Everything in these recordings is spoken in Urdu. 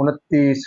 29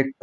1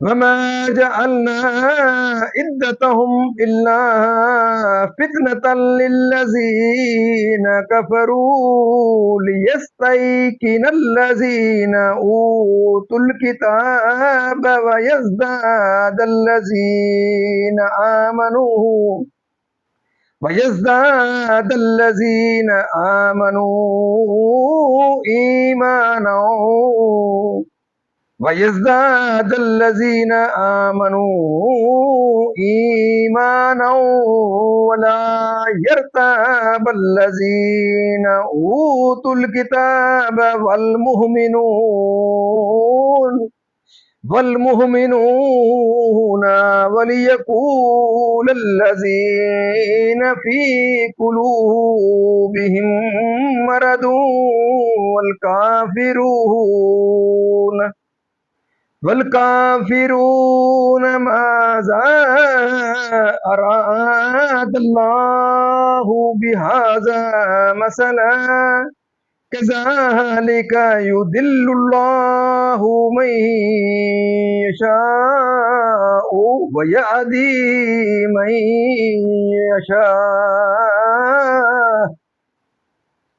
وما جعلنا عدتهم إلا فتنة للذين كفروا ليستيقن الذين أوتوا الكتاب ويزداد الذين آمنوا إيمانا ويزداد الذين آمنوا إيمانا ولا يرتاب الذين أوتوا الكتاب والمؤمنون وليقول الذين في قلوبهم مرض والكافرون ماذا أراد الله بهذا مثلا كذلك يضل الله من يشاء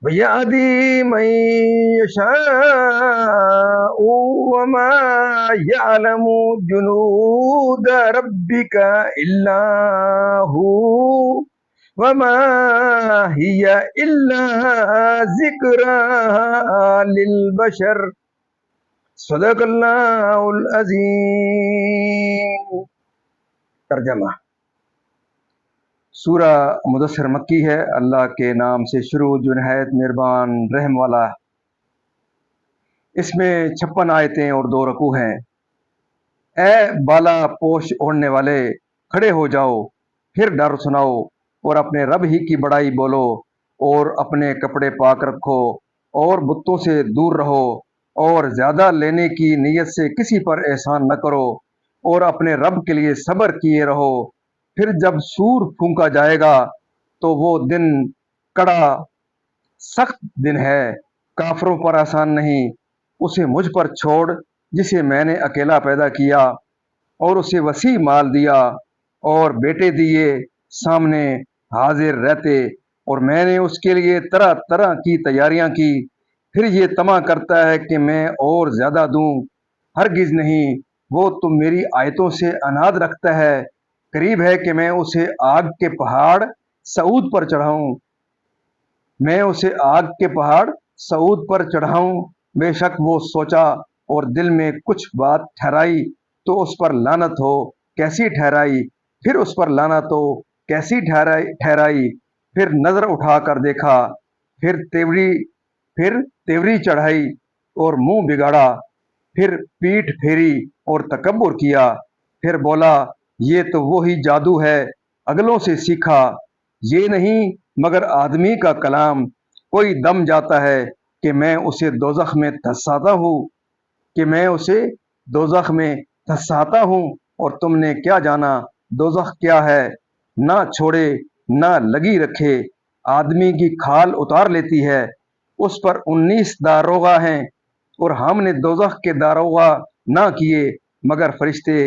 ويهدي من يشاء وما يعلم جنود ربك إلا هو وما هي إلا ذكرى للبشر صدق اللہ العظیم۔ ترجمہ۔ سورہ مدثر مکی ہے۔ اللہ کے نام سے شروع جو نہایت مہربان رحم والا ہے۔ اس میں 56 آیتیں اور 2 رکوع ہیں۔ اے بالا پوش اوڑھنے والے، کھڑے ہو جاؤ، پھر ڈر سناؤ اور اپنے رب ہی کی بڑائی بولو اور اپنے کپڑے پاک رکھو اور بتوں سے دور رہو اور زیادہ لینے کی نیت سے کسی پر احسان نہ کرو اور اپنے رب کے لیے صبر کیے رہو۔ پھر جب سور پھونکا جائے گا تو وہ دن کڑا سخت دن ہے، کافروں پر آسان نہیں۔ اسے مجھ پر چھوڑ جسے میں نے اکیلا پیدا کیا اور اسے وسیع مال دیا اور بیٹے دیے سامنے حاضر رہتے، اور میں نے اس کے لیے طرح طرح کی تیاریاں کی۔ پھر یہ طمع کرتا ہے کہ میں اور زیادہ دوں، ہرگز نہیں، وہ تم میری آیتوں سے اناد رکھتا ہے۔ قریب ہے کہ میں اسے آگ کے پہاڑ سعود پر چڑھاؤں، بے شک وہ سوچا اور دل میں کچھ بات ٹھہرائی تو اس پر لعنت ہو، کیسی ٹھہرائی؟ پھر اس پر لعنت ہو، کیسی ٹھہرائی؟ پھر نظر اٹھا کر دیکھا، پھر تیوری چڑھائی اور منہ بگاڑا، پھر پیٹھ پھیری اور تکبر کیا، پھر بولا یہ تو وہی جادو ہے اگلوں سے سیکھا، یہ نہیں مگر آدمی کا کلام، کوئی دم جاتا ہے کہ میں اسے دوزخ میں دھساتا ہوں، اور تم نے کیا جانا دوزخ کیا ہے؟ نہ چھوڑے نہ لگی رکھے، آدمی کی کھال اتار لیتی ہے، اس پر 19 داروغہ ہیں، اور ہم نے دوزخ کے داروغہ نہ کیے مگر فرشتے،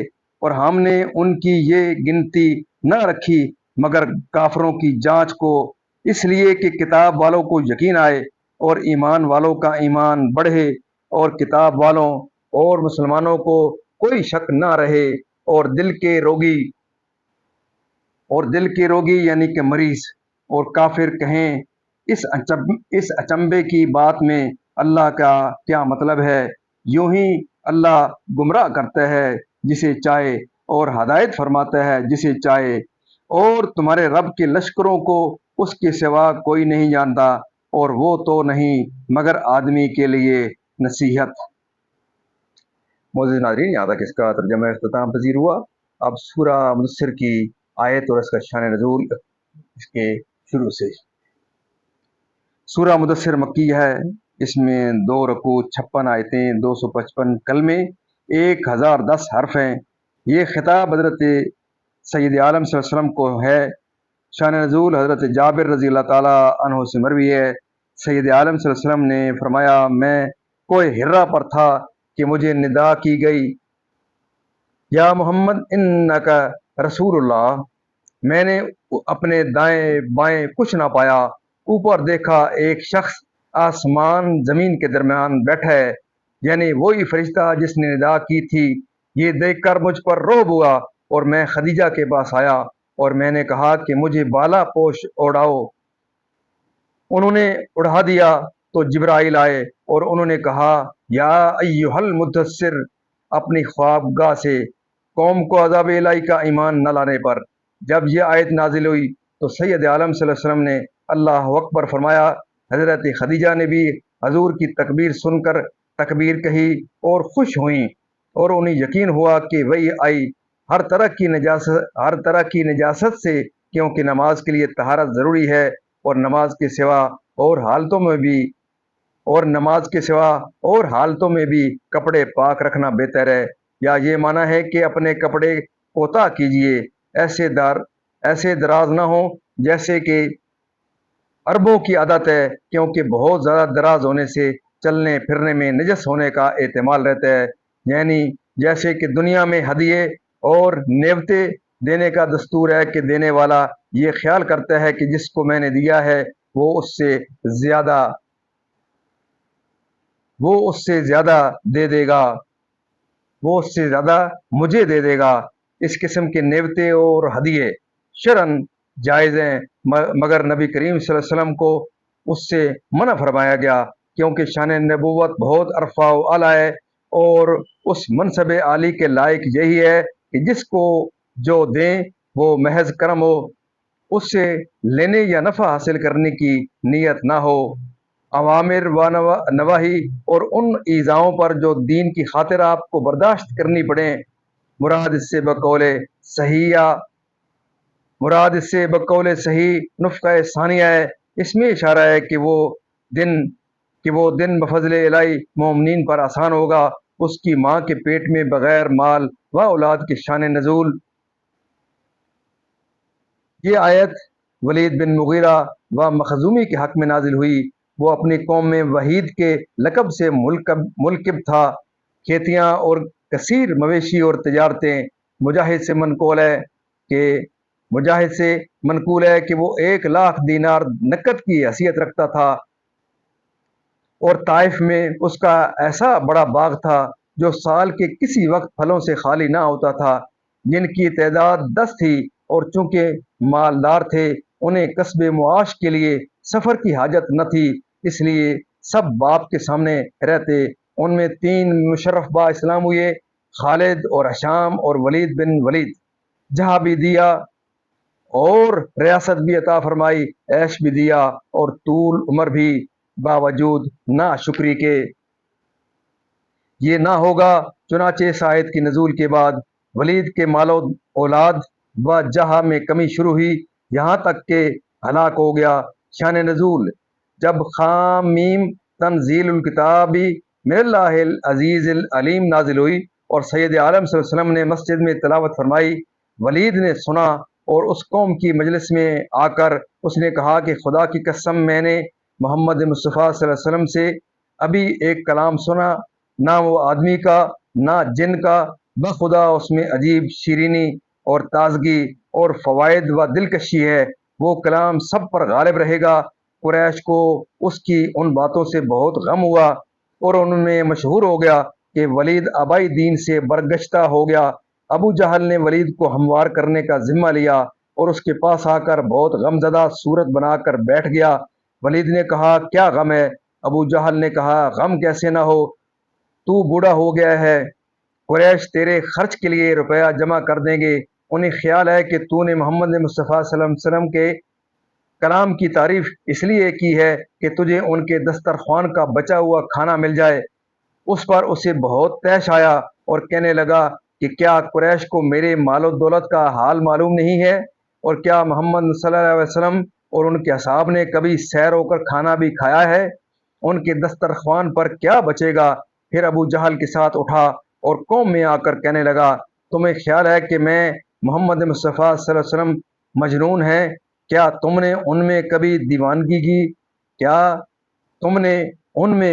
اور ہم نے ان کی یہ گنتی نہ رکھی مگر کافروں کی جانچ کو، اس لیے کہ کتاب والوں کو یقین آئے اور ایمان والوں کا ایمان بڑھے اور کتاب والوں اور مسلمانوں کو کوئی شک نہ رہے، اور دل کے روگی یعنی کہ مریض اور کافر کہیں اس اچنبے کی بات میں اللہ کا کیا مطلب ہے؟ یوں ہی اللہ گمراہ کرتا ہے جسے چاہے اور ہدایت فرماتا ہے جسے چاہے، اور تمہارے رب کے لشکروں کو اس کے سوا کوئی نہیں جانتا، اور وہ تو نہیں مگر آدمی کے لیے نصیحت۔ معزز ناظرین، یہاں تک اس کا ترجمہ اختتام پذیر ہوا۔ اب سورہ مدثر کی آیت اور اس کا شان نزول اس کے شروع سے۔ سورہ مدثر مکی ہے، اس میں 2 رکوع، 56 آیتیں، 255 کلمے، 1010 حرف ہیں۔ یہ خطاب حضرت سید عالم صلی اللہ علیہ وسلم کو ہے۔ شان نزول حضرت جابر رضی اللہ تعالیٰ عنہ سے مروی ہے، سید عالم صلی اللہ علیہ وسلم نے فرمایا، میں کوہ حرا پر تھا کہ مجھے ندا کی گئی یا محمد انکا رسول اللہ. میں نے اپنے دائیں بائیں کچھ نہ پایا. اوپر دیکھا ایک شخص آسمان زمین کے درمیان بیٹھا ہے، یعنی وہی فرشتہ جس نے ندا کی تھی. یہ دیکھ کر مجھ پر رعب ہوا اور میں خدیجہ کے پاس آیا اور میں نے کہا کہ مجھے بالا پوش اڑاؤ. انہوں نے اڑا دیا تو جبرائیل آئے اور انہوں نے کہا یا ایھا المدثر، اپنی خوابگاہ سے قوم کو عذاب الہی کا ایمان نہ لانے پر. جب یہ آیت نازل ہوئی تو سید عالم صلی اللہ علیہ وسلم نے اللہ اکبر فرمایا. حضرت خدیجہ نے بھی حضور کی تکبیر سن کر تکبیر کہی اور خوش ہوئیں اور انہیں یقین ہوا کہ وہی آئی ہر طرح کی نجاست سے، کیونکہ نماز کے لیے طہارت ضروری ہے اور نماز کے سوا اور حالتوں میں بھی کپڑے پاک رکھنا بہتر ہے. یا یہ معنی ہے کہ اپنے کپڑے کوتا کیجیے، ایسے دراز نہ ہوں جیسے کہ عربوں کی عادت ہے، کیونکہ بہت زیادہ دراز ہونے سے چلنے پھرنے میں نجس ہونے کا احتمال رہتا ہے. یعنی جیسے کہ دنیا میں ہدیے اور نیوتے دینے کا دستور ہے کہ دینے والا یہ خیال کرتا ہے کہ جس کو میں نے دیا ہے وہ اس سے زیادہ دے دے گا، وہ اس سے زیادہ مجھے دے دے گا. اس قسم کے نیوتے اور ہدیے شرعن جائز ہیں، مگر نبی کریم صلی اللہ علیہ وسلم کو اس سے منع فرمایا گیا، کیونکہ شان نبوت بہت عرفہ و اعلیٰ ہے اور اس منصب عالی کے لائق یہی ہے کہ جس کو جو دیں وہ محض کرم ہو، اس سے لینے یا نفع حاصل کرنے کی نیت نہ ہو. عوامر و نواہی اور ان ایذاؤں پر جو دین کی خاطر آپ کو برداشت کرنی پڑیں، مراد اس سے بقول صحیح نفقہ ثانیہ ہے. اس میں اشارہ ہے کہ وہ دن بفضل الہی مومنین پر آسان ہوگا. اس کی ماں کے پیٹ میں بغیر مال و اولاد کے شان نزول. یہ آیت ولید بن مغیرہ و مخزومی کے حق میں نازل ہوئی. وہ اپنی قوم میں وحید کے لقب سے ملکب تھا. کھیتیاں اور کثیر مویشی اور تجارتیں. مجاہد سے منقول ہے کہ وہ 1,00,000 دینار نقد کی حیثیت رکھتا تھا اور طائف میں اس کا ایسا بڑا باغ تھا جو سال کے کسی وقت پھلوں سے خالی نہ ہوتا تھا. جن کی تعداد 10 تھی اور چونکہ مالدار تھے انہیں کسب معاش کے لیے سفر کی حاجت نہ تھی، اس لیے سب باپ کے سامنے رہتے. ان میں 3 مشرف با اسلام ہوئے، خالد اور ہشام اور ولید بن ولید. جہاں بھی دیا اور ریاست بھی عطا فرمائی، عیش بھی دیا اور طول عمر بھی، باوجود نا شکری کے. یہ نہ ہوگا. چنانچہ اس آیت کی نزول کے بعد ولید کے مال و اولاد و جہاں میں کمی شروع ہوئی یہاں تک کہ ہلاک ہو گیا. شان نزول. جب خامیم تنزیل الکتاب من اللہ العزیز العلیم نازل ہوئی اور سید عالم صلی اللہ علیہ وسلم نے مسجد میں تلاوت فرمائی، ولید نے سنا اور اس قوم کی مجلس میں آ کر اس نے کہا کہ خدا کی قسم میں نے محمد مصطفیٰ صلی اللہ علیہ وسلم سے ابھی ایک کلام سنا، نہ وہ آدمی کا نہ جن کا، بخدا اس میں عجیب شیرینی اور تازگی اور فوائد و دلکشی ہے. وہ کلام سب پر غالب رہے گا. قریش کو اس کی ان باتوں سے بہت غم ہوا اور ان میں مشہور ہو گیا کہ ولید آبائی دین سے برگشتہ ہو گیا. ابو جہل نے ولید کو ہموار کرنے کا ذمہ لیا اور اس کے پاس آ کر بہت غم زدہ صورت بنا کر بیٹھ گیا. ولید نے کہا کیا غم ہے؟ ابو جہل نے کہا غم کیسے نہ ہو، تو بوڑھا ہو گیا ہے، قریش تیرے خرچ کے لیے روپیہ جمع کر دیں گے. انہیں خیال ہے کہ تو نے محمد مصطفیٰ صلی اللہ علیہ وسلم کے کلام کی تعریف اس لیے کی ہے کہ تجھے ان کے دسترخوان کا بچا ہوا کھانا مل جائے. اس پر اسے بہت طیش آیا اور کہنے لگا کہ کیا قریش کو میرے مال و دولت کا حال معلوم نہیں ہے، اور کیا محمد صلی اللہ علیہ وسلم اور ان کے اصحاب نے کبھی سیر ہو کر کھانا بھی کھایا ہے؟ ان کے دسترخوان پر کیا بچے گا؟ پھر ابو جہل کے ساتھ اٹھا اور قوم میں آ کر کہنے لگا تمہیں خیال ہے کہ میں محمد مصطفیٰ صلی اللہ علیہ وسلم مجنون ہیں؟ کیا تم نے ان میں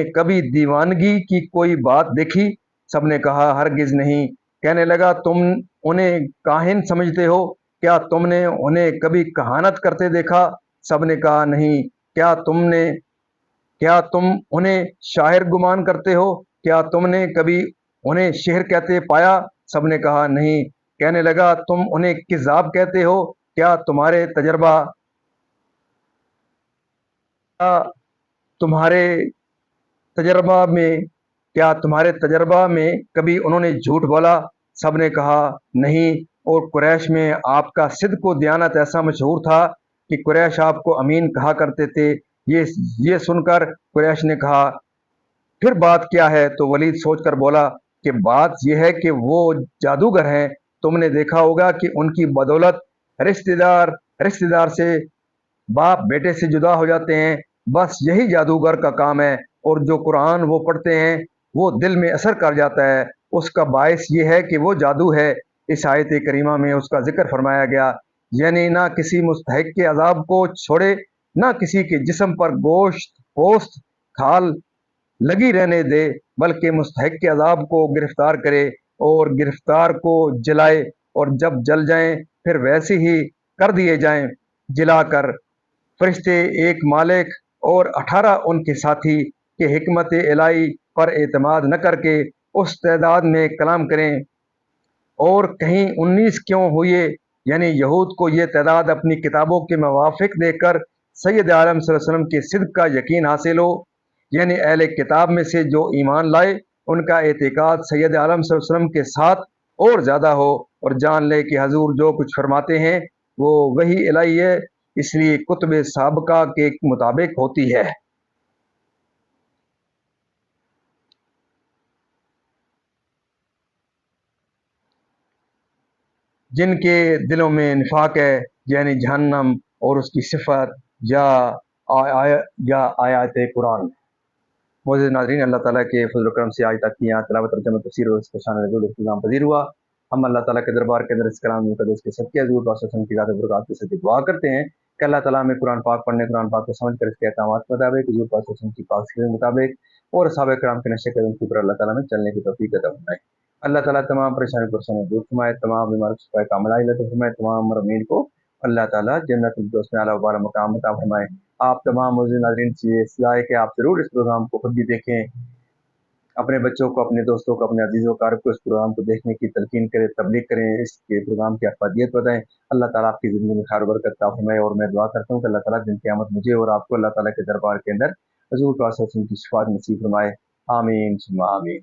کبھی دیوانگی کی کوئی بات دیکھی؟ سب نے کہا ہرگز نہیں. کہنے لگا تم انہیں کاہن سمجھتے ہو؟ کیا تم نے انہیں کبھی کہانت کرتے دیکھا؟ سب نے کہا نہیں۔ کیا تم انہیں شاعر گمان کرتے ہو؟ کیا تم نے کبھی انہیں شعر کہتے پایا؟ سب نے کہا نہیں۔ کہنے لگا تم انہیں کذاب کہتے ہو؟ کیا تمہارے تجربہ میں تمہارے تجربہ میں کبھی انہوں نے جھوٹ بولا؟ سب نے کہا نہیں۔ اور قریش میں آپ کا صدق و دیانت ایسا مشہور تھا کہ قریش آپ کو امین کہا کرتے تھے۔ یہ سن کر قریش نے کہا پھر بات کیا ہے؟ تو ولید سوچ کر بولا کہ بات یہ ہے کہ وہ جادوگر ہیں۔ تم نے دیکھا ہوگا کہ ان کی بدولت رشتے دار سے باپ بیٹے سے جدا ہو جاتے ہیں، بس یہی جادوگر کا کام ہے۔ اور جو قرآن وہ پڑھتے ہیں وہ دل میں اثر کر جاتا ہے، اس کا باعث یہ ہے کہ وہ جادو ہے۔ اس آیت کریمہ میں اس کا ذکر فرمایا گیا، یعنی نہ کسی مستحق کے عذاب کو چھوڑے، نہ کسی کے جسم پر گوشت پوست کھال لگی رہنے دے، بلکہ مستحق کے عذاب کو گرفتار کرے اور گرفتار کو جلائے، اور جب جل جائیں پھر ویسے ہی کر دیے جائیں جلا کر۔ فرشتے ایک مالک اور 18 ان کے ساتھی کہ حکمت الہی پر اعتماد نہ کر کے اس تعداد میں کلام کریں، اور کہیں 19 کیوں ہوئے؟ یعنی یہود کو یہ تعداد اپنی کتابوں کے موافق دیکھ کر سید عالم صلی اللہ علیہ وسلم کے صدق کا یقین حاصل ہو، یعنی اہل کتاب میں سے جو ایمان لائے ان کا اعتقاد سید عالم صلی اللہ علیہ وسلم کے ساتھ اور زیادہ ہو، اور جان لے کہ حضور جو کچھ فرماتے ہیں وہ وحی الہی ہے، اس لیے کتب سابقہ کے مطابق ہوتی ہے۔ جن کے دلوں میں نفاق ہے، یعنی جہنم اور اس کی صفت یا آیات قرآن۔ معزز ناظرین، اللہ تعالیٰ کے فضل و کرم سے آج تک کی یہاں تلاوت ترجمہ تفسیر اور اس کا شان نزول اختتام پذیر ہوا۔ ہم اللہ تعالیٰ کے دربار کے اندر اس کلام مقدس کے صدقے حضور پاک صلی اللہ علیہ وسلم کی ذات برکات کے صدقے دعا کرتے ہیں کہ اللہ تعالیٰ ہمیں قرآن پاک پڑھنے، قرآن پاک کو سمجھ کر اس کے احکامات کے مطابق حضور پاک صلی اللہ علیہ وسلم کی پاک سیرت کے مطابق اور صحابہ کرام کے نقش قدم کے اوپر اللہ تعالیٰ میں چلنے کی توفیق عطا فرمائے۔ اللہ تعالیٰ تمام پریشانی دور فرمائے، تمام بیماری شفا کاملہ عطا فرمائے، تمام مرمین کو اللہ تعالیٰ جنت الفردوس میں اعلیٰ و بالا مقام عطا فرمائے۔ آپ تمام معزز ناظرین سے یہ اصلاح ہے کہ آپ ضرور اس پروگرام کو خود بھی دیکھیں، اپنے بچوں کو، اپنے دوستوں کو، اپنے عزیزوں کارب کو اس پروگرام کو دیکھنے کی تلقین کریں، تبلیغ کریں، اس کے پروگرام کی افادیت بتائیں۔ اللہ تعالیٰ آپ کی زندگی میں خیر و برکت عطا فرمائے، اور میں دعا کرتا ہوں کہ اللہ تعالیٰ دن قیامت مجھے اور آپ کو اللہ تعالیٰ کے دربار کے اندر حضور پاک صلی اللہ علیہ وسلم کی شفاعت نصیب فرمائے۔ آمین ثم آمین۔